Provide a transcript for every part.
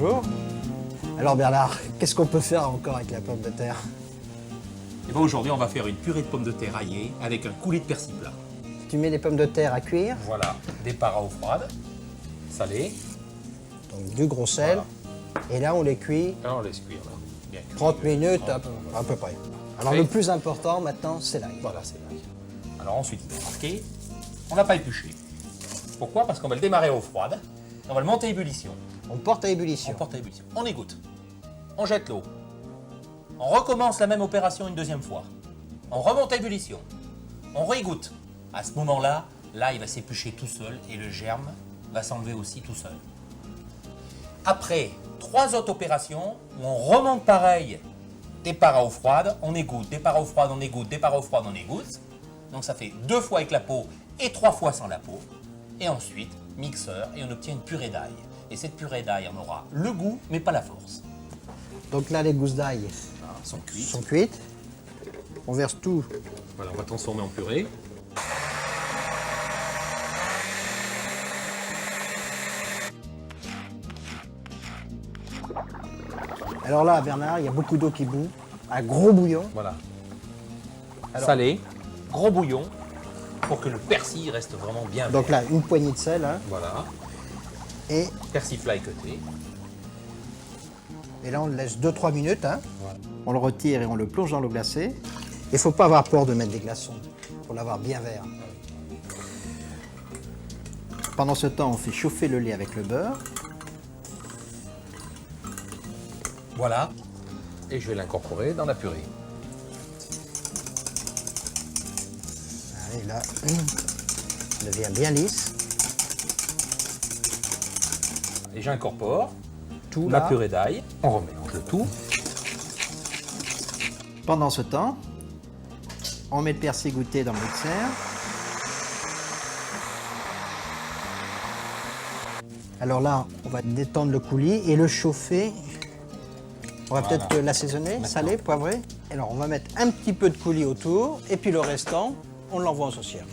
bonjour. Alors Bernard, qu'est-ce qu'on peut faire encore avec la pomme de terre? Et bien aujourd'hui, on va faire une purée de pommes de terre aillée avec un coulis de persil plat. Tu mets les pommes de terre à cuire, Voilà, des para eau froide, salé. donc du gros sel, et là on les cuit Là, on laisse cuire là. Bien cuit. 30 minutes à 30, peu près. Alors Fait. le plus important maintenant, c'est l'ail. Voilà, c'est l'ail. Alors ensuite, il faut marquer, on ne va pas éplucher. Pourquoi? Parce qu'on va le démarrer à eau froide, et on va le monter à ébullition. On porte à ébullition. On porte à ébullition. On égoutte. On jette l'eau. On recommence la même opération une deuxième fois. On remonte à ébullition. On réégoutte. À ce moment-là, l'ail va s'éplucher tout seul et le germe va s'enlever aussi tout seul. Après 3 autres opérations où on remonte pareil, départ à eau froide, on égoutte, départ à eau froide, on égoutte, départ à eau froide, on égoutte. Donc ça fait 2 fois avec la peau et 3 fois sans la peau. Et ensuite, mixeur, et on obtient une purée d'ail. Et cette purée d'ail, on aura le goût, mais pas la force. Donc là les gousses d'ail Voilà, sont cuites. sont cuites. On verse tout. Voilà, on va transformer en purée. Alors là Bernard, il y a beaucoup d'eau qui bout, un gros bouillon. Voilà. Alors- Salé, gros bouillon, pour que le persil reste vraiment bien Donc vert. là une poignée de sel, hein, Voilà, et persil fly cuté. là on le laisse 2-3 minutes. Hein. Voilà. On le retire et on le plonge dans l'eau glacée. Il ne faut pas avoir peur de mettre des glaçons, pour l'avoir bien vert. Pendant ce temps, on fait chauffer le lait avec le beurre. Voilà. Et je vais l'incorporer dans la purée. Allez, là, il devient bien lisse. Et j'incorpore Tout ma là. purée d'ail. On remélange le tout. Pendant ce temps, on met le persil goûté dans le mixeur. Alors là, on va détendre le coulis et le chauffer. On va Voilà. peut-être l'assaisonner, salé, poivré. Alors on va mettre un petit peu de coulis autour et puis le restant, on l'envoie en saucière.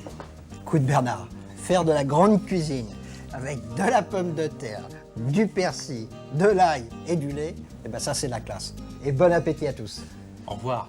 Écoute Bernard, faire de la grande cuisine avec de la pomme de terre, du persil, de l'ail et du lait, eh ben ça c'est la classe. Et bon appétit à tous. Au revoir.